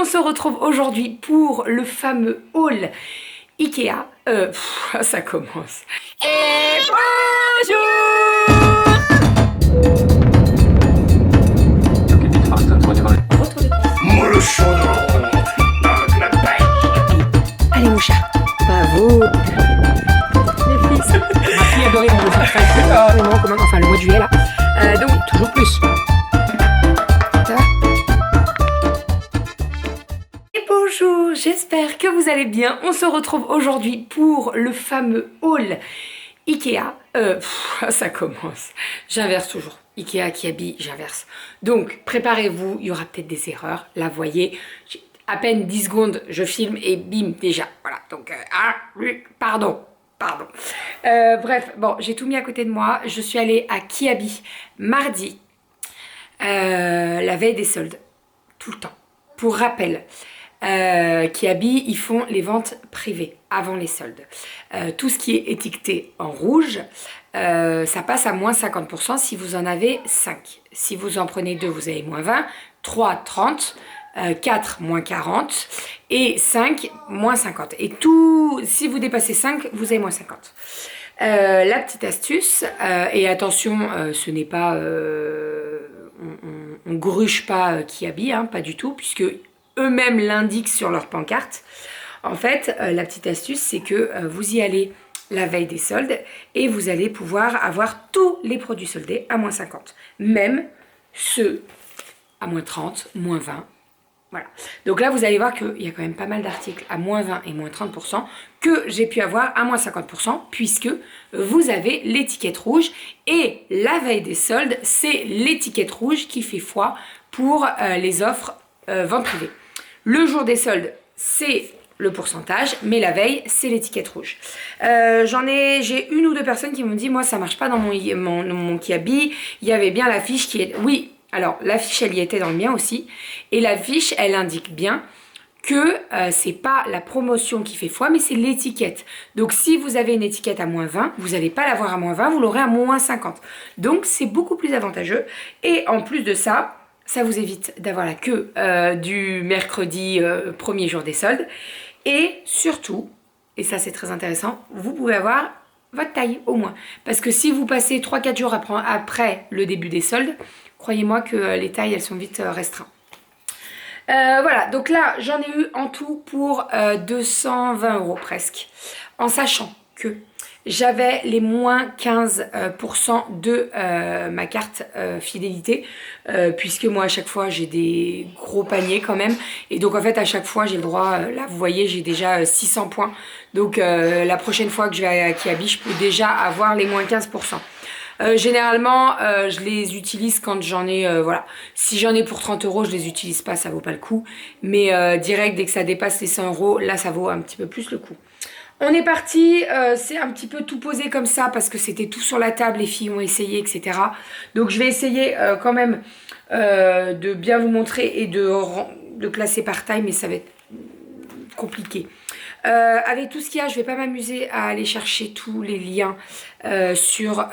on se retrouve aujourd'hui pour le fameux haul Ikea. Ça commence. Et bonjour. Moi le chaudron, avec la paille. Allez mon chat, bravo. Les fils. Ma fille adorait mon enfin le mois de juillet là. Donc toujours plus. Ça va? Et bonjour, j'espère que vous allez bien. On se retrouve aujourd'hui pour le fameux haul Ikea. Ça commence. J'inverse toujours. Ikea qui habille, j'inverse. Donc préparez-vous, il y aura peut-être des erreurs. Là vous voyez, à peine 10 secondes, je filme et bim, déjà. Voilà, donc, pardon. Bref, bon, j'ai tout mis à côté de moi. Je suis allée à Kiabi mardi, la veille des soldes, tout le temps. Pour rappel, Kiabi, ils font les ventes privées avant les soldes. Tout ce qui est étiqueté en rouge, ça passe à moins 50% si vous en avez 5. Si vous en prenez 2, vous avez moins 20, 3, 30, 4, moins 40 et 5, moins 50. Et tout, si vous dépassez 5, vous avez moins 50. La petite astuce, et attention, ce n'est pas, on gruge pas Kiabi, hein, pas du tout, puisque eux-mêmes l'indiquent sur leur pancarte. En fait, la petite astuce, c'est que vous y allez la veille des soldes et vous allez pouvoir avoir tous les produits soldés à moins 50. Même ceux à moins 30, moins 20. Voilà. Donc là, vous allez voir qu'il y a quand même pas mal d'articles à moins 20 et moins 30% que j'ai pu avoir à moins 50% puisque vous avez l'étiquette rouge et la veille des soldes, c'est l'étiquette rouge qui fait foi pour les offres vente privée. Le jour des soldes, c'est le pourcentage, mais la veille, c'est l'étiquette rouge. J'ai une ou deux personnes qui m'ont dit, moi, ça marche pas dans mon Kiabi, il y avait bien la fiche qui est... Oui, alors, la fiche, elle y était dans le mien aussi, et la fiche, elle indique bien que c'est pas la promotion qui fait foi, mais c'est l'étiquette. Donc, si vous avez une étiquette à moins 20, vous n'allez pas l'avoir à moins 20, vous l'aurez à moins 50. Donc, c'est beaucoup plus avantageux, et en plus de ça, ça vous évite d'avoir la queue du mercredi premier jour des soldes. Et surtout, et ça c'est très intéressant, vous pouvez avoir votre taille au moins. Parce que si vous passez 3-4 jours après le début des soldes, croyez-moi que les tailles elles sont vite restreintes. Voilà, donc là j'en ai eu en tout pour 220 € presque. En sachant que j'avais les moins 15% de ma carte fidélité, puisque moi à chaque fois j'ai des gros paniers quand même, et donc en fait à chaque fois j'ai le droit, là vous voyez j'ai déjà 600 points, donc la prochaine fois que je vais à Kiabi je peux déjà avoir les moins 15%. Généralement je les utilise quand j'en ai, voilà, si j'en ai pour 30 €, je les utilise pas, ça vaut pas le coup, mais direct dès que ça dépasse les 100 €, là ça vaut un petit peu plus le coup. On est parti, c'est un petit peu tout posé comme ça parce que c'était tout sur la table, les filles ont essayé, etc. Donc je vais essayer quand même de bien vous montrer et de classer par taille, mais ça va être compliqué. Avec tout ce qu'il y a, je vais pas m'amuser à aller chercher tous les liens sur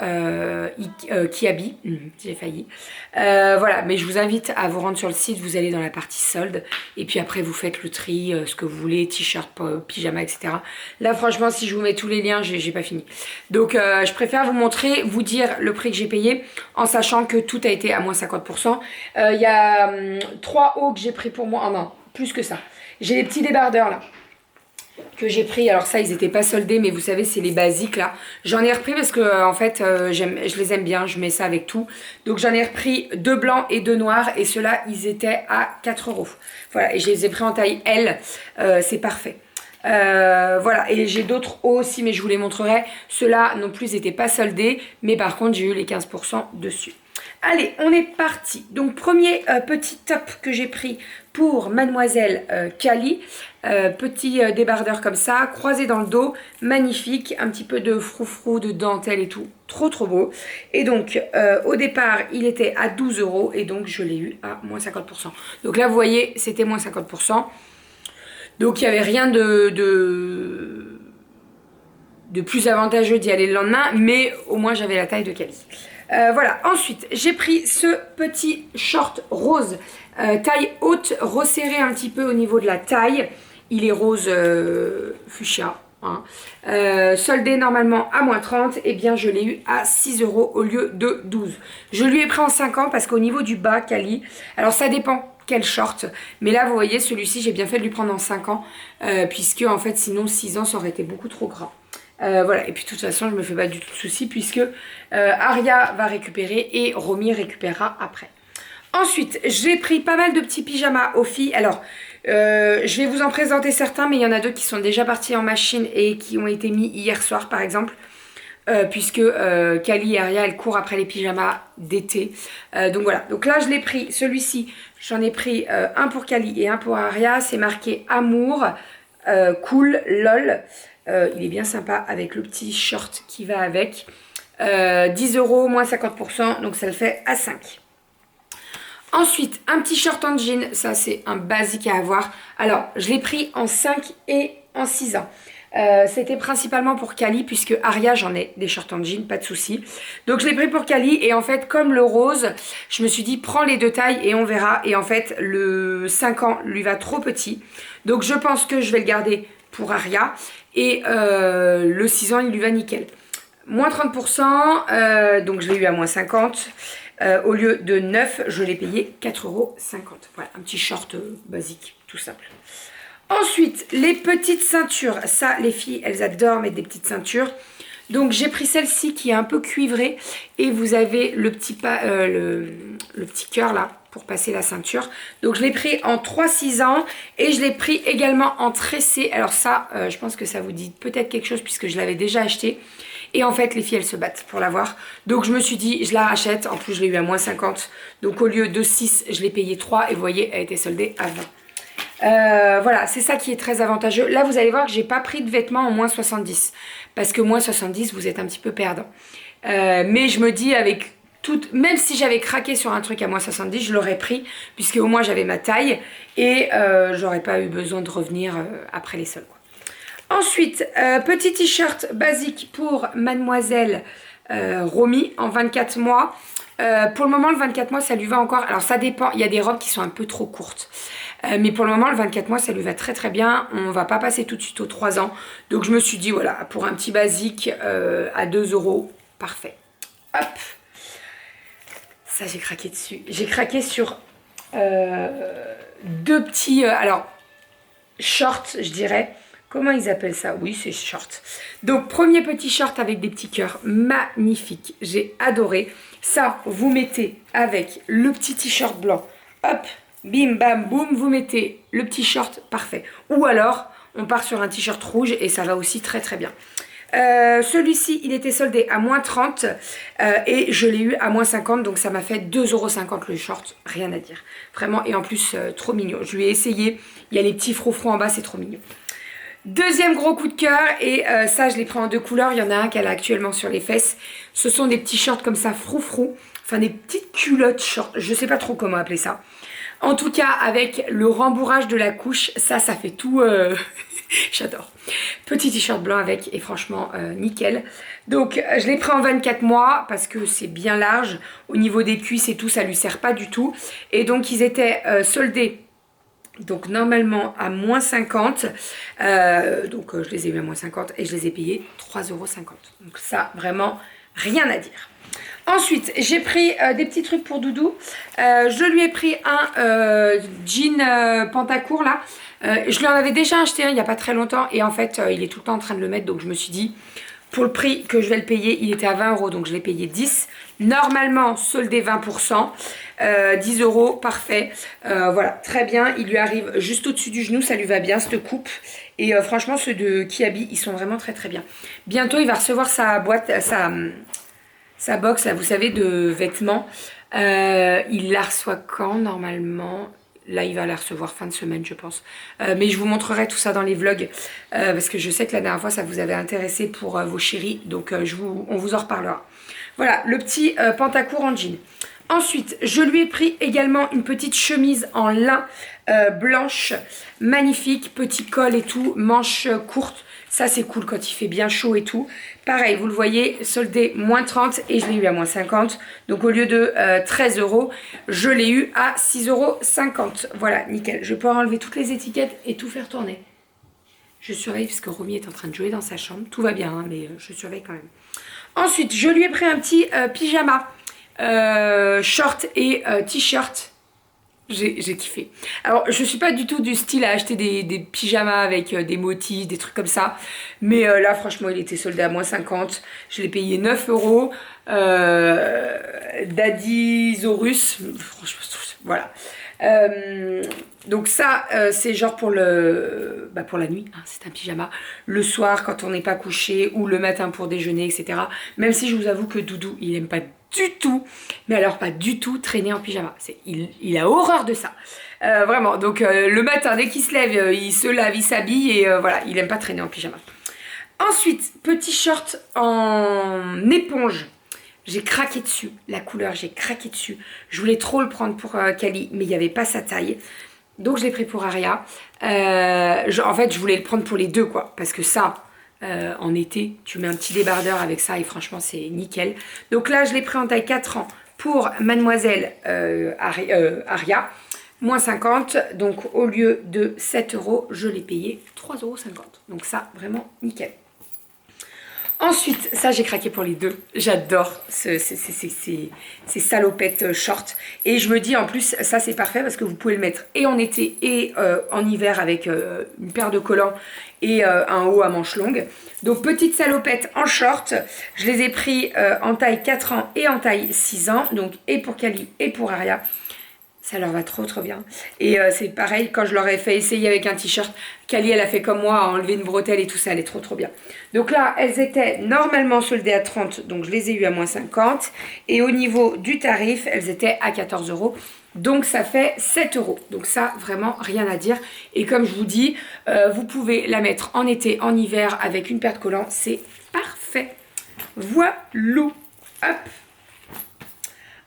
Kiabi, j'ai failli. Voilà, mais je vous invite à vous rendre sur le site, vous allez dans la partie solde, et puis après vous faites le tri, ce que vous voulez, t-shirt, pyjama, etc. Là franchement, si je vous mets tous les liens, j'ai pas fini. Donc je préfère vous montrer, vous dire le prix que j'ai payé, en sachant que tout a été à moins 50%. Il y a 3 hauts que j'ai pris pour moi, non, plus que ça. J'ai les petits débardeurs là que j'ai pris, alors ça ils n'étaient pas soldés, mais vous savez c'est les basiques là, j'en ai repris parce que en fait je les aime bien, je mets ça avec tout, donc j'en ai repris 2 blancs et 2 noirs, et ceux-là ils étaient à 4 €. Voilà, et je les ai pris en taille L, c'est parfait. Voilà, et j'ai d'autres hauts aussi, mais je vous les montrerai. Ceux-là non plus n'étaient pas soldés, mais par contre j'ai eu les 15% dessus. Allez, on est parti. Donc premier petit top que j'ai pris pour Mademoiselle Cali, petit débardeur comme ça, croisé dans le dos, magnifique, un petit peu de froufrou, de dentelle et tout, trop beau. Et donc au départ il était à 12 € et donc je l'ai eu à moins 50%. Donc là vous voyez c'était moins 50%. Donc il n'y avait rien de plus avantageux d'y aller le lendemain, mais au moins j'avais la taille de Cali. Voilà, ensuite j'ai pris ce petit short rose Taille haute, resserré un petit peu au niveau de la taille. Il est rose fuchsia. Hein. Soldé normalement à moins 30, et bien je l'ai eu à 6 € au lieu de 12. Je lui ai pris en 5 ans parce qu'au niveau du bas, Cali, alors ça dépend quel short, mais là vous voyez celui-ci j'ai bien fait de lui prendre en 5 ans, puisque en fait sinon 6 ans ça aurait été beaucoup trop gras. Voilà, et puis de toute façon je me fais pas du tout de soucis puisque Aria va récupérer et Romy récupérera après. Ensuite, j'ai pris pas mal de petits pyjamas aux filles. Alors, je vais vous en présenter certains, mais il y en a d'autres qui sont déjà partis en machine et qui ont été mis hier soir, par exemple. Puisque Cali et Aria, elles courent après les pyjamas d'été. Donc voilà, donc là, je l'ai pris, celui-ci, j'en ai pris un pour Cali et un pour Aria. C'est marqué Amour, cool, lol. Il est bien sympa avec le petit short qui va avec. 10 € moins 50%, donc ça le fait à 5. Ensuite, un petit short en jean, ça c'est un basique à avoir. Alors, je l'ai pris en 5 et en 6 ans. C'était principalement pour Cali, puisque Aria, j'en ai des shorts en jean, pas de souci. Donc je l'ai pris pour Cali, et en fait, comme le rose, je me suis dit, prends les 2 tailles et on verra. Et en fait, le 5 ans lui va trop petit. Donc je pense que je vais le garder pour Aria. Et le 6 ans, il lui va nickel. Moins 30%, donc je l'ai eu à moins 50. Au lieu de 9, je l'ai payé 4,50 €. Voilà, un petit short basique, tout simple. Ensuite, les petites ceintures. Ça, les filles, elles adorent mettre des petites ceintures. Donc, j'ai pris celle-ci qui est un peu cuivrée. Et vous avez le petit cœur là pour passer la ceinture. Donc, je l'ai pris en 3-6 ans. Et je l'ai pris également en tressé. Alors ça, je pense que ça vous dit peut-être quelque chose puisque je l'avais déjà acheté. Et en fait, les filles, elles se battent pour l'avoir. Donc, je me suis dit, je la rachète. En plus, je l'ai eu à moins 50. Donc, au lieu de 6, je l'ai payé 3. Et vous voyez, elle était soldée à 20. Voilà, c'est ça qui est très avantageux. Là, vous allez voir que j'ai pas pris de vêtements en moins 70. Parce que moins 70, vous êtes un petit peu perdant. Mais je me dis, avec tout, même si j'avais craqué sur un truc à moins 70, je l'aurais pris. Puisque au moins, j'avais ma taille. Et j'aurais pas eu besoin de revenir après les soldes. Ensuite, petit t-shirt basique pour mademoiselle Romy en 24 mois. Pour le moment, le 24 mois, ça lui va encore. Alors, ça dépend. Il y a des robes qui sont un peu trop courtes. Mais pour le moment, le 24 mois, ça lui va très très bien. On va pas passer tout de suite aux 3 ans. Donc, je me suis dit, voilà, pour un petit basique à 2 €, parfait. Hop. Ça, j'ai craqué dessus. J'ai craqué sur 2 petits... alors, shorts, je dirais. Comment ils appellent ça? Oui, c'est short. Donc, premier petit short avec des petits cœurs. Magnifique. J'ai adoré. Ça, vous mettez avec le petit t-shirt blanc. Hop, bim, bam, boum. Vous mettez le petit short. Parfait. Ou alors, on part sur un t-shirt rouge et ça va aussi très, très bien. Celui-ci, il était soldé à moins 30 et je l'ai eu à moins 50. Donc, ça m'a fait 2,50 € le short. Rien à dire. Vraiment. Et en plus, trop mignon. Je lui ai essayé. Il y a les petits froufrous en bas. C'est trop mignon. Deuxième gros coup de cœur, et ça je l'ai pris en 2 couleurs, il y en a un qu'elle a actuellement sur les fesses. Ce sont des petits shorts comme ça, froufrou, enfin des petites culottes shorts, je sais pas trop comment appeler ça. En tout cas, avec le rembourrage de la couche, ça fait tout, j'adore. Petit t-shirt blanc avec, et franchement, nickel. Donc, je l'ai pris en 24 mois, parce que c'est bien large. Au niveau des cuisses et tout, ça lui sert pas du tout. Et donc, ils étaient soldés. Donc normalement à moins 50, je les ai eu à moins 50 et je les ai payés 3,50 €. Donc ça, vraiment, rien à dire. Ensuite, j'ai pris des petits trucs pour Doudou. Je lui ai pris un jean pantacourt là. Je lui en avais déjà acheté un il n'y a pas très longtemps et en fait, il est tout le temps en train de le mettre. Donc je me suis dit, pour le prix que je vais le payer, il était à 20 €, donc je l'ai payé 10. Normalement, soldé 20%, 10 €, parfait. Voilà, très bien. Il lui arrive juste au-dessus du genou, ça lui va bien, cette coupe. Et franchement, ceux de Kiabi, ils sont vraiment très très bien. Bientôt, il va recevoir sa boîte, sa box, là, vous savez, de vêtements. Il la reçoit quand, normalement ? Là, il va la recevoir fin de semaine, je pense. Mais je vous montrerai tout ça dans les vlogs. Parce que je sais que la dernière fois, ça vous avait intéressé pour vos chéris. Donc, on vous en reparlera. Voilà, le petit pantacourt en jean. Ensuite, je lui ai pris également une petite chemise en lin blanche, magnifique, petit col et tout, manches courtes. Ça, c'est cool quand il fait bien chaud et tout. Pareil, vous le voyez, soldé moins 30 et je l'ai eu à moins 50. Donc, au lieu de 13 €, je l'ai eu à 6,50 €. Voilà, nickel. Je peux enlever toutes les étiquettes et tout faire tourner. Je surveille parce que Romy est en train de jouer dans sa chambre. Tout va bien, hein, mais je surveille quand même. Ensuite, je lui ai pris un petit pyjama, short et t-shirt. J'ai kiffé. Alors, je suis pas du tout du style à acheter des pyjamas avec des motifs, des trucs comme ça. Mais là, franchement, il était soldé à moins 50. Je l'ai payé 9 €. Daddysaurus. Franchement, voilà. Donc ça, c'est genre pour pour la nuit, hein, c'est un pyjama. Le soir, quand on n'est pas couché, ou le matin pour déjeuner, etc. Même si je vous avoue que Doudou, il aime pas du tout, mais alors pas du tout traîner en pyjama. Il a horreur de ça. Vraiment, donc le matin, dès qu'il se lève, il se lave, il s'habille, et voilà, il aime pas traîner en pyjama. Ensuite, petit short en éponge. J'ai craqué dessus, la couleur, j'ai craqué dessus. Je voulais trop le prendre pour Kali, mais il n'y avait pas sa taille. Donc je l'ai pris pour Aria. En fait, je voulais le prendre pour les deux, quoi. Parce que ça, en été, tu mets un petit débardeur avec ça et franchement, c'est nickel. Donc là, je l'ai pris en taille 4 ans pour Mademoiselle Aria. Moins 50. Donc au lieu de 7 €, je l'ai payé 3,50 €. Donc ça, vraiment nickel. Ensuite, ça j'ai craqué pour les deux. J'adore ces salopettes short. Et je me dis en plus, ça c'est parfait parce que vous pouvez le mettre et en été et en hiver avec une paire de collants et un haut à manches longues. Donc petite salopette en short. Je les ai pris en taille 4 ans et en taille 6 ans. Donc et pour Kali et pour Aria. Ça leur va trop bien. Et c'est pareil, quand je leur ai fait essayer avec un t-shirt, Kali elle a fait comme moi, a enlevé une bretelle et tout ça, elle est trop bien. Donc là, elles étaient normalement soldées à 30, donc je les ai eues à moins 50. Et au niveau du tarif, elles étaient à 14 €. Donc ça fait 7 €. Donc ça, vraiment rien à dire. Et comme je vous dis, vous pouvez la mettre en été, en hiver, avec une paire de collants, c'est parfait. Voilà. Hop.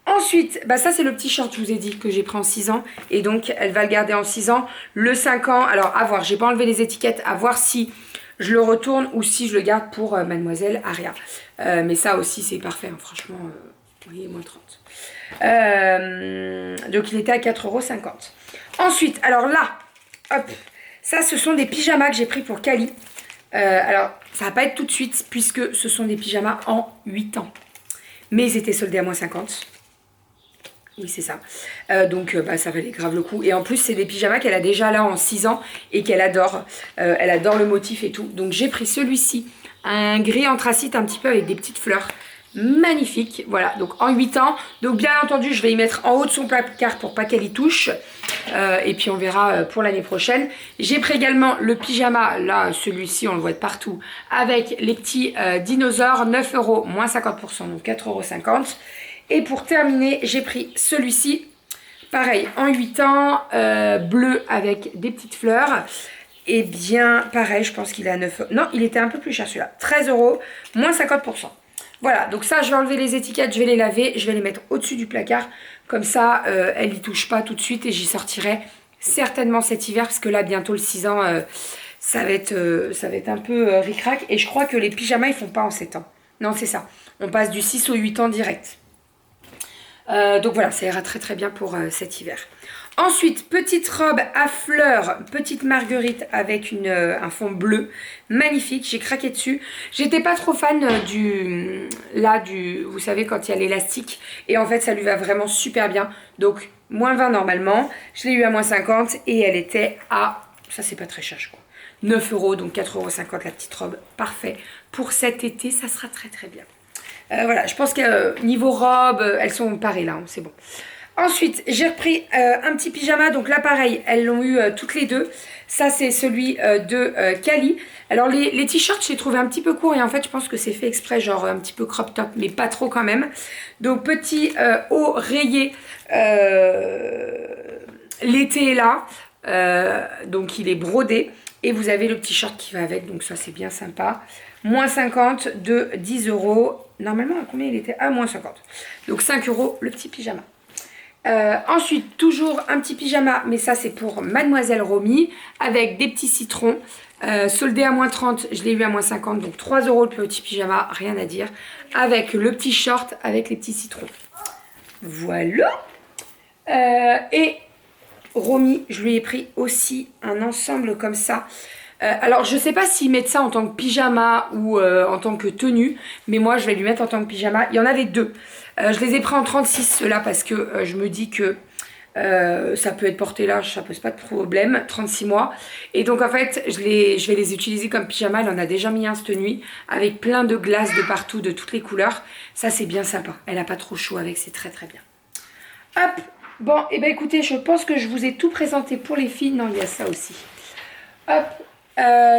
Ensuite, ça c'est le petit short, je vous ai dit, que j'ai pris en 6 ans. Et donc, elle va le garder en 6 ans. Le 5 ans, alors à voir, j'ai pas enlevé les étiquettes, à voir si je le retourne ou si je le garde pour Mademoiselle Aria. Mais ça aussi, c'est parfait, hein, franchement, vous voyez, moins 30. Donc, il était à 4,50 €. Ensuite, alors là, hop, ça ce sont des pyjamas que j'ai pris pour Kali. Alors, ça va pas être tout de suite, puisque ce sont des pyjamas en 8 ans. Mais ils étaient soldés à moins 50. Oui, c'est ça. Donc, ça valait grave le coup. Et en plus, c'est des pyjamas qu'elle a déjà là en 6 ans et qu'elle adore. Elle adore le motif et tout. Donc, j'ai pris celui-ci. Un gris anthracite un petit peu avec des petites fleurs. Magnifique. Voilà, donc en 8 ans. Donc, bien entendu, je vais y mettre en haut de son placard pour pas qu'elle y touche. Et puis, on verra pour l'année prochaine. J'ai pris également le pyjama. Là, celui-ci, on le voit de partout. Avec les petits dinosaures. 9 €, moins 50%, donc 4,50 €. Et pour terminer, j'ai pris celui-ci, pareil, en 8 ans, bleu avec des petites fleurs. Et bien, pareil, je pense qu'il est à 9 €. Non, il était un peu plus cher celui-là. 13 €, moins 50%. Voilà, donc ça, je vais enlever les étiquettes, je vais les laver, je vais les mettre au-dessus du placard. Comme ça, elle n'y touche pas tout de suite et j'y sortirai certainement cet hiver. Parce que là, bientôt le 6 ans, ça va être un peu ric-rac. Et je crois que les pyjamas, ils font pas en 7 ans. Non, c'est ça. On passe du 6 au 8 ans direct. Donc voilà, ça ira très bien pour cet hiver. Ensuite, petite robe à fleurs, petite marguerite avec un fond bleu, magnifique, j'ai craqué dessus. J'étais pas trop fan vous savez, quand il y a l'élastique, et en fait ça lui va vraiment super bien. Donc, moins 20 normalement, je l'ai eu à moins 50 et elle était à, ça c'est pas très cher je crois, 9 €, donc 4,50 € la petite robe, parfait. Pour cet été, ça sera très bien. Voilà, je pense que niveau robe, elles sont parées là, hein, c'est bon. Ensuite, j'ai repris un petit pyjama. Donc là, pareil, elles l'ont eu toutes les deux. Ça, c'est celui de Kali. Alors, les t-shirts, j'ai trouvé un petit peu court. Et en fait, je pense que c'est fait exprès, genre un petit peu crop top, mais pas trop quand même. Donc, petit haut rayé. L'été est là. Donc, il est brodé. Et vous avez le petit short qui va avec, donc ça c'est bien sympa. Moins 50 de 10 €. Normalement, à combien il était? Ah, moins 50. Donc 5 € le petit pyjama. Ensuite, toujours un petit pyjama, mais ça c'est pour Mademoiselle Romy, avec des petits citrons. Soldé à moins 30, je l'ai eu à moins 50, donc 3 € le petit pyjama, rien à dire. Avec le petit short, avec les petits citrons. Voilà. Et Romy, je lui ai pris aussi un ensemble comme ça. Alors, je sais pas s'ils mettent ça en tant que pyjama ou en tant que tenue, mais moi, je vais lui mettre en tant que pyjama. Il y en avait deux. Je les ai pris en 36, ceux-là, parce que je me dis que ça peut être porté large, ça pose pas de problème. 36 mois. Et donc, en fait, je vais les utiliser comme pyjama. Elle en a déjà mis un cette nuit, avec plein de glaces de partout, de toutes les couleurs. Ça, c'est bien sympa. Elle a pas trop chaud avec, c'est très très bien. Hop. Bon, et ben écoutez, je pense que je vous ai tout présenté pour les filles. Non, il y a ça aussi. Hop.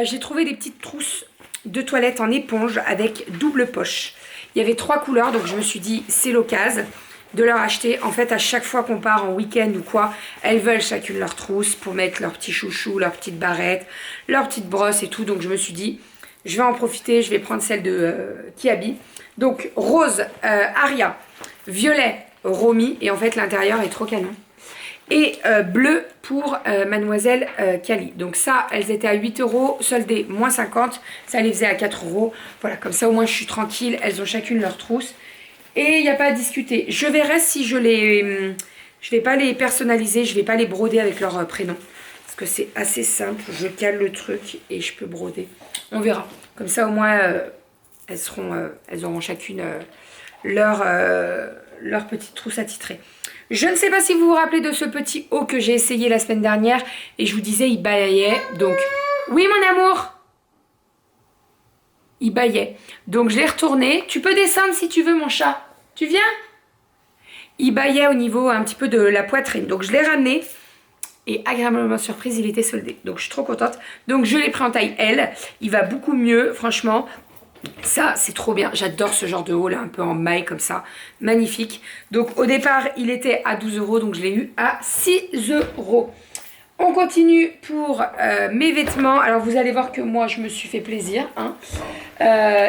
J'ai trouvé des petites trousses de toilette en éponge avec double poche. Il y avait 3 couleurs, donc je me suis dit c'est l'occasion de leur acheter. En fait, à chaque fois qu'on part en week-end ou quoi, elles veulent chacune leur trousse pour mettre leurs petits chouchous, leurs petites barrettes, leurs petites brosses et tout. Donc je me suis dit, je vais en profiter, je vais prendre celle de Kiabi. Donc rose, Aria, violet, Romy, et en fait l'intérieur est trop canon. Et bleu pour Mademoiselle Kali. Donc ça, elles étaient à 8 €, soldées moins 50, ça les faisait à 4 €. Voilà, comme ça au moins je suis tranquille, elles ont chacune leur trousse. Et il n'y a pas à discuter. Je verrai si je vais pas les personnaliser, je vais pas les broder avec leur prénom. Parce que c'est assez simple, je cale le truc et je peux broder. On verra. Comme ça au moins elles auront chacune leur petite trousse attitrée. Je ne sais pas si vous vous rappelez de ce petit haut que j'ai essayé la semaine dernière et je vous disais il baillait. Donc, oui mon amour, il baillait. Donc je l'ai retourné. Tu peux descendre si tu veux mon chat. Tu viens? Il baillait au niveau un petit peu de la poitrine. Donc je l'ai ramené et agréablement surprise, il était soldé. Donc je suis trop contente. Donc je l'ai pris en taille L. Il va beaucoup mieux, franchement. Ça, c'est trop bien. J'adore ce genre de haut là, un peu en maille comme ça. Magnifique. Donc, au départ, il était à 12 €. Donc, je l'ai eu à 6 €. On continue pour mes vêtements. Alors, vous allez voir que moi, je me suis fait plaisir. Hein.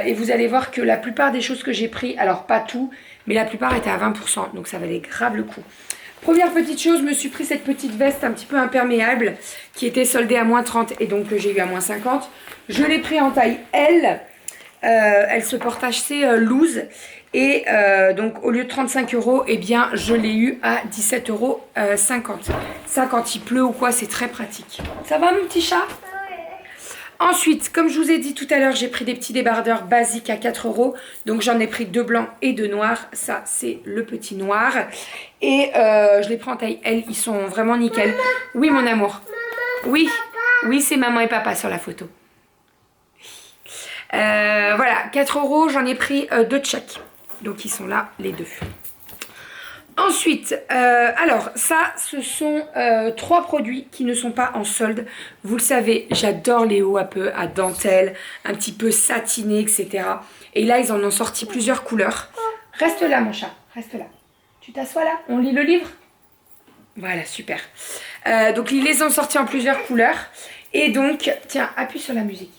Et vous allez voir que la plupart des choses que j'ai pris, alors pas tout, mais la plupart étaient à 20%. Donc, ça valait grave le coup. Première petite chose, je me suis pris cette petite veste un petit peu imperméable qui était soldée à moins 30 et donc que j'ai eu à moins 50. Je l'ai pris en taille L. Elle se porte assez loose et donc au lieu de 35 €, eh bien je l'ai eu à 17,50 €. Ça quand il pleut ou quoi, c'est très pratique. Ça va mon petit chat? Ensuite, comme je vous ai dit tout à l'heure, j'ai pris des petits débardeurs basiques à 4 €. Donc j'en ai pris 2 blancs et 2 noirs. Ça c'est le petit noir. Et je les prends en taille L, ils sont vraiment nickel. Oui mon amour. Oui, oui c'est maman et papa sur la photo. Voilà, 4 €, j'en ai pris 2 de chaque. Donc ils sont là, les deux. Ensuite, alors ça, ce sont 3 produits qui ne sont pas en solde. Vous le savez, j'adore les hauts un peu à dentelle, un petit peu satiné, etc. Et là, ils en ont sorti plusieurs couleurs. Reste là, mon chat, reste là. Tu t'assois là? On lit le livre? Voilà, super. Donc, ils les ont sortis en plusieurs couleurs. Et donc, tiens, appuie sur la musique.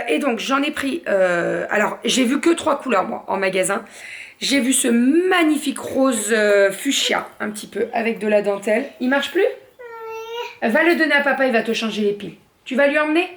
Et donc j'en ai pris, alors j'ai vu que 3 couleurs moi en magasin. J'ai vu ce magnifique rose fuchsia un petit peu avec de la dentelle. Il marche plus? Oui. Va le donner à papa, il va te changer les piles. Tu vas lui emmener?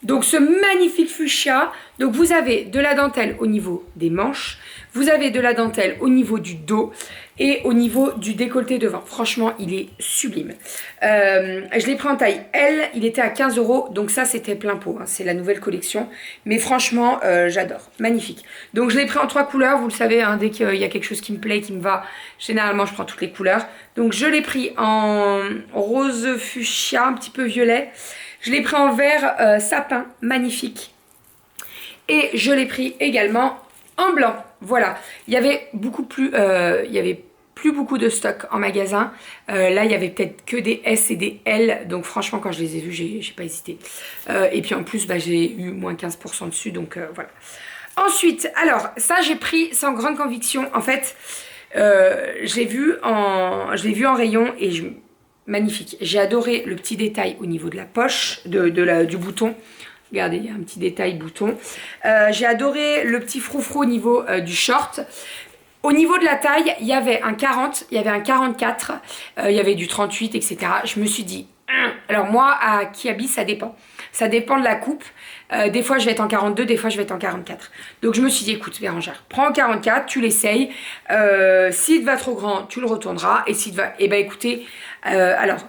Donc ce magnifique fuchsia, donc vous avez de la dentelle au niveau des manches, vous avez de la dentelle au niveau du dos et au niveau du décolleté devant. Franchement, il est sublime. Je l'ai pris en taille L, il était à 15 €, donc ça c'était plein pot, hein, c'est la nouvelle collection. Mais franchement, j'adore, magnifique. Donc je l'ai pris en 3 couleurs, vous le savez, hein, dès qu'il y a quelque chose qui me plaît, qui me va, généralement je prends toutes les couleurs. Donc je l'ai pris en rose fuchsia, un petit peu violet. Je l'ai pris en vert sapin, magnifique. Et je l'ai pris également en blanc. Voilà, il y avait plus beaucoup de stock en magasin. Là, il y avait peut-être que des S et des L. Donc franchement, quand je les ai vus, j'ai pas hésité. Et puis en plus, bah, j'ai eu moins 15% dessus. Donc voilà. Ensuite, alors ça, j'ai pris sans grande conviction. En fait, je l'ai vu en rayon et magnifique. J'ai adoré le petit détail au niveau de la poche, du bouton. Regardez, il y a un petit détail bouton. J'ai adoré le petit froufrou au niveau du short. Au niveau de la taille, il y avait un 40, il y avait un 44, il y avait du 38, etc. Je me suis dit, alors moi, à Kiabi, ça dépend. Ça dépend de la coupe. Des fois, je vais être en 42, des fois, je vais être en 44. Donc, je me suis dit, écoute, Bérangère, prends en 44, tu l'essayes. S'il te va trop grand, tu le retourneras. Et s'il te va... Eh ben, écoutez, alors,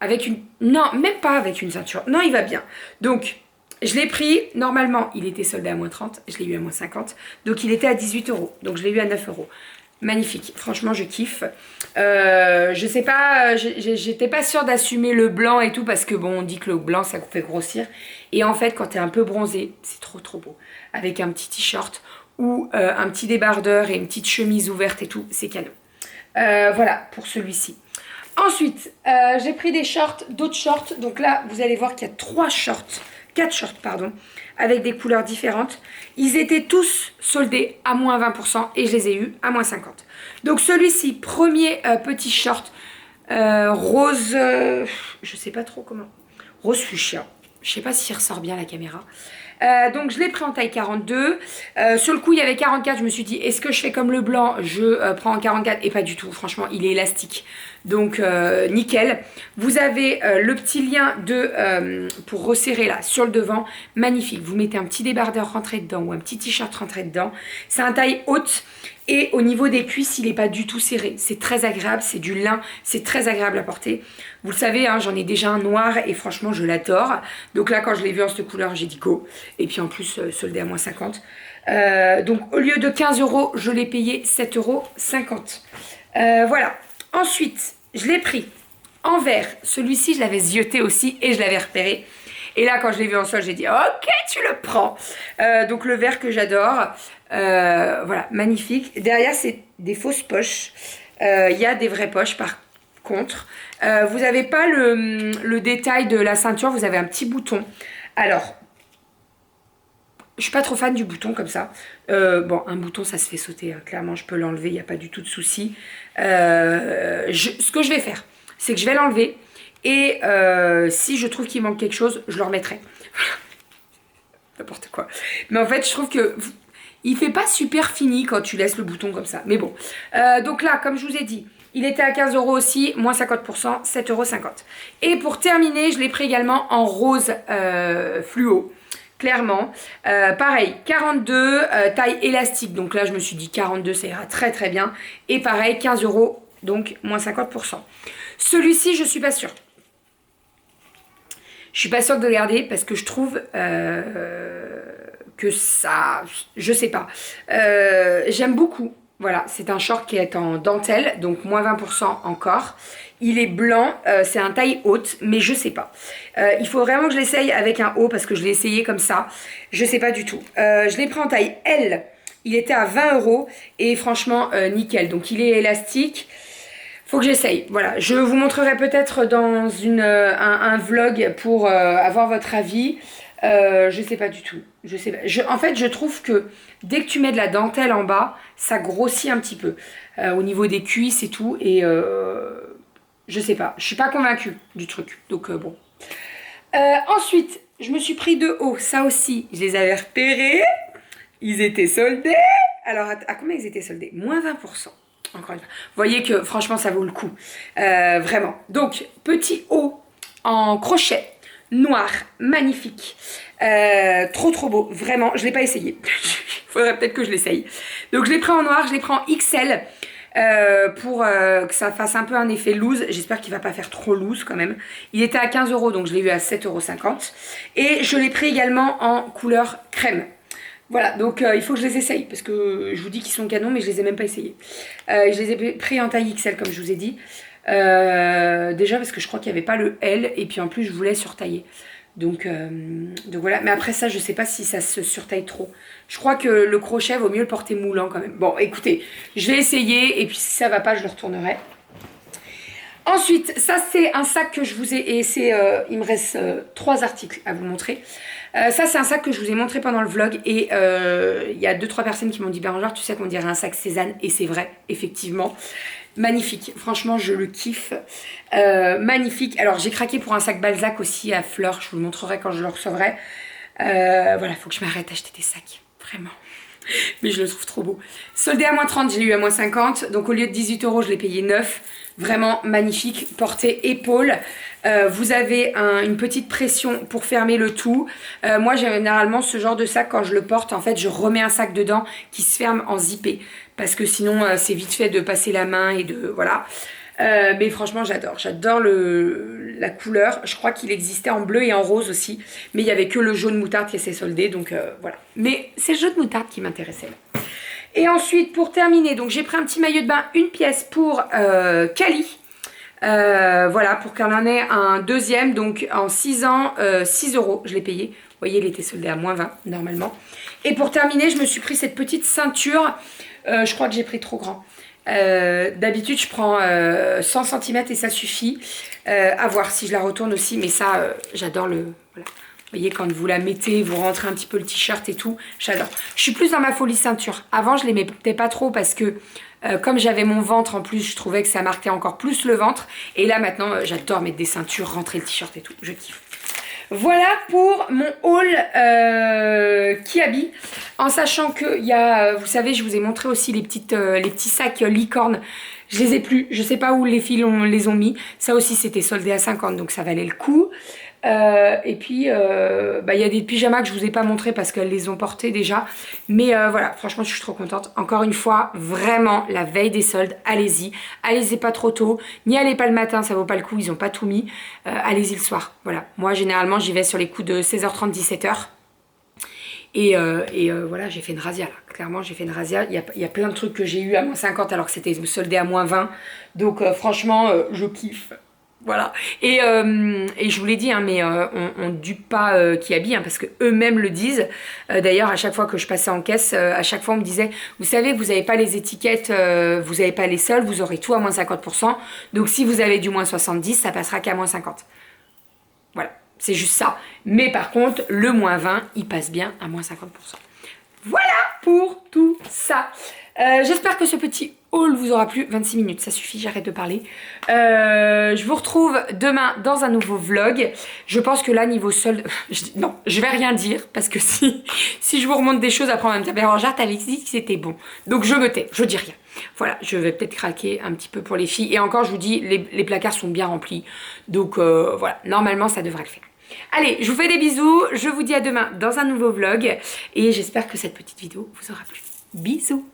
avec une... Non, même pas avec une ceinture. Non, il va bien. Donc, je l'ai pris. Normalement, il était soldé à moins 30. Je l'ai eu à moins 50. Donc, il était à 18 €. Donc, je l'ai eu à 9 €. Magnifique, franchement je kiffe. Je sais pas, j'étais pas sûre d'assumer le blanc et tout parce que bon, on dit que le blanc ça fait grossir. Et en fait, quand t'es un peu bronzé, c'est trop beau. Avec un petit t-shirt ou un petit débardeur et une petite chemise ouverte et tout, c'est canon. Voilà pour celui-ci. Ensuite, j'ai pris des shorts, d'autres shorts. Donc là, vous allez voir qu'il y a 4 shorts, pardon, avec des couleurs différentes. Ils étaient tous soldés à moins 20% et je les ai eus à moins 50%. Donc celui-ci, premier petit short rose, je sais pas trop comment, rose fuchsia. Je sais pas s'il ressort bien la caméra. Donc je l'ai pris en taille 42. Sur le coup il y avait 44. Je me suis dit est-ce que je fais comme le blanc, je prends en 44 et pas du tout. Franchement il est élastique. Donc nickel. Vous avez le petit lien pour resserrer là sur le devant. Magnifique. Vous mettez un petit débardeur rentré dedans ou un petit t-shirt rentré dedans. C'est un taille haute. Et au niveau des cuisses, il n'est pas du tout serré. C'est très agréable, c'est du lin, c'est très agréable à porter. Vous le savez, hein, j'en ai déjà un noir et franchement, je l'adore. Donc là, quand je l'ai vu en cette couleur, j'ai dit go. Et puis en plus, soldé à moins 50. Donc au lieu de 15 €, je l'ai payé 7,50 €. Voilà. Ensuite, je l'ai pris en vert. Celui-ci, je l'avais zioté aussi et je l'avais repéré. Et là, quand je l'ai vu en sol, j'ai dit ok, tu le prends. Donc le vert que j'adore. Voilà, magnifique. Derrière, c'est des fausses poches. Il y a des vraies poches par contre. Vous n'avez pas le détail de la ceinture, vous avez un petit bouton. Alors, je suis pas trop fan du bouton comme ça. Bon, un bouton, ça se fait sauter. Hein. Clairement, je peux l'enlever, il n'y a pas du tout de souci. Ce que je vais faire, c'est que je vais l'enlever. Et si je trouve qu'il manque quelque chose, je le remettrai. N'importe quoi. Mais en fait, je trouve que... il fait pas super fini quand tu laisses le bouton comme ça. Mais bon. Donc là, comme je vous ai dit, il était à 15 € aussi, moins 50%, 7,50 €. Et pour terminer, je l'ai pris également en rose fluo. Clairement. Pareil, 42, taille élastique. Donc là, je me suis dit 42, ça ira très très bien. Et pareil, 15 €, donc moins 50%. Celui-ci, je suis pas sûre. Je suis pas sûre de le garder parce que je trouve... que ça, je sais pas, j'aime beaucoup. Voilà, c'est un short qui est en dentelle, donc moins 20% encore. Il est blanc, c'est un taille haute, mais je sais pas. Il faut vraiment que je l'essaye avec un haut parce que je l'ai essayé comme ça. Je sais pas du tout. Je l'ai pris en taille L, il était à 20 € et franchement nickel. Donc il est élastique. Faut que j'essaye. Voilà, je vous montrerai peut-être dans un vlog pour avoir votre avis. Je sais pas du tout. Je sais pas. En fait, je trouve que dès que tu mets de la dentelle en bas, ça grossit un petit peu au niveau des cuisses et tout. Et je sais pas. Je suis pas convaincue du truc. Donc bon. Ensuite, je me suis pris de haut. Ça aussi, je les avais repérés. Ils étaient soldés. Alors, à combien ils étaient soldés? Moins 20%. Encore une fois. Vous voyez que franchement, ça vaut le coup. Vraiment. Donc, petit haut en crochet. Noir, magnifique, trop beau, vraiment, je ne l'ai pas essayé, il faudrait peut-être que je l'essaye. Donc je l'ai pris en noir, je l'ai pris en XL pour que ça fasse un peu un effet loose, j'espère qu'il ne va pas faire trop loose quand même. Il était à 15 €, donc je l'ai eu à 7,50 €. Et je l'ai pris également en couleur crème. Voilà, donc il faut que je les essaye, parce que je vous dis qu'ils sont canons, mais je les ai même pas essayés. Je les ai pris en taille XL, comme je vous ai dit. Déjà parce que je crois qu'il n'y avait pas le L et puis en plus je voulais surtailler donc voilà, mais après ça je sais pas si ça se surtaille trop. Je crois que le crochet vaut mieux le porter moulant quand même. Bon écoutez, je vais essayer et puis si ça va pas je le retournerai. Ensuite ça c'est un sac que je vous ai il me reste 3 articles à vous montrer. Ça c'est un sac que je vous ai montré pendant le vlog et il y a 2-3 personnes qui m'ont dit Bérangère tu sais qu'on dirait un sac Cézanne et c'est vrai effectivement. magnifique, franchement je le kiffe, magnifique. Alors j'ai craqué pour un sac Balzac aussi à fleurs, je vous le montrerai quand je le recevrai. Voilà, faut que je m'arrête d'acheter des sacs, vraiment. Mais je le trouve trop beau. Soldé à moins 30, j'ai eu à moins 50. Donc au lieu de 18 €, je l'ai payé 9. Vraiment magnifique. Portée épaule. Vous avez une petite pression pour fermer le tout. Moi, j'ai généralement ce genre de sac, quand je le porte, en fait, je remets un sac dedans qui se ferme en zippé. Parce que sinon, c'est vite fait de passer la main et de... Voilà. Mais franchement j'adore la couleur. Je crois qu'il existait en bleu et en rose aussi, mais il n'y avait que le jaune moutarde qui s'est soldé, donc voilà. Mais c'est le jaune moutarde qui m'intéressait là. Et ensuite pour terminer, donc j'ai pris un petit maillot de bain, une pièce pour Cali. Voilà, pour qu'elle en ait un deuxième, donc en 6 ans, 6 € je l'ai payé. Vous voyez, il était soldé à moins 20 normalement. Et pour terminer, je me suis pris cette petite ceinture, je crois que j'ai pris trop grand. D'habitude je prends 100 cm et ça suffit, à voir si je la retourne aussi, mais ça j'adore le... Voilà. Vous voyez, quand vous la mettez, vous rentrez un petit peu le t-shirt et tout, j'adore. Je suis plus dans ma folie ceinture. Avant je les mettais pas trop parce que comme j'avais mon ventre en plus, je trouvais que ça marquait encore plus le ventre. Et là maintenant j'adore mettre des ceintures, rentrer le t-shirt et tout, je kiffe. Voilà pour mon haul Kiabi, en sachant que il y a, vous savez, je vous ai montré aussi les petits sacs licorne. Je les ai plus, je sais pas où les filles les ont mis. Ça aussi c'était soldé à 50, donc ça valait le coup. Et puis bah, y a des pyjamas que je vous ai pas montré parce qu'elles les ont portés déjà. Mais voilà, franchement je suis trop contente. Encore une fois, vraiment la veille des soldes, allez-y. Allez-y pas trop tôt, n'y allez pas le matin, ça vaut pas le coup, ils ont pas tout mis. Allez-y le soir, voilà. Moi généralement j'y vais sur les coups de 16h30, 17h. Et voilà, j'ai fait une razzia là. Clairement j'ai fait une razzia. Il y a plein de trucs que j'ai eu à moins 50 alors que c'était soldé à moins 20. Donc franchement je kiffe. Voilà. Et je vous l'ai dit, hein, mais on ne dupe pas Kiabi, hein, parce que eux-mêmes le disent. D'ailleurs, à chaque fois que je passais en caisse, à chaque fois on me disait, vous savez, vous n'avez pas les étiquettes, vous n'avez pas les soldes, vous aurez tout à moins 50%. Donc si vous avez du moins 70, ça passera qu'à moins 50. Voilà, c'est juste ça. Mais par contre, le moins 20, il passe bien à moins 50%. Voilà pour tout ça. J'espère que ce petit haul vous aura plu. 26 minutes, ça suffit, j'arrête de parler. Je vous retrouve demain dans un nouveau vlog. Je pense que là, niveau solde... non, je vais rien dire, parce que si je vous remonte des choses, après on va me dire, Bérangère, t'avais dit que c'était bon. Donc je me tais, je dis rien. Voilà, je vais peut-être craquer un petit peu pour les filles. Et encore, je vous dis, les placards sont bien remplis. Donc voilà, normalement, ça devrait le faire. Allez, je vous fais des bisous. Je vous dis à demain dans un nouveau vlog. Et j'espère que cette petite vidéo vous aura plu. Bisous.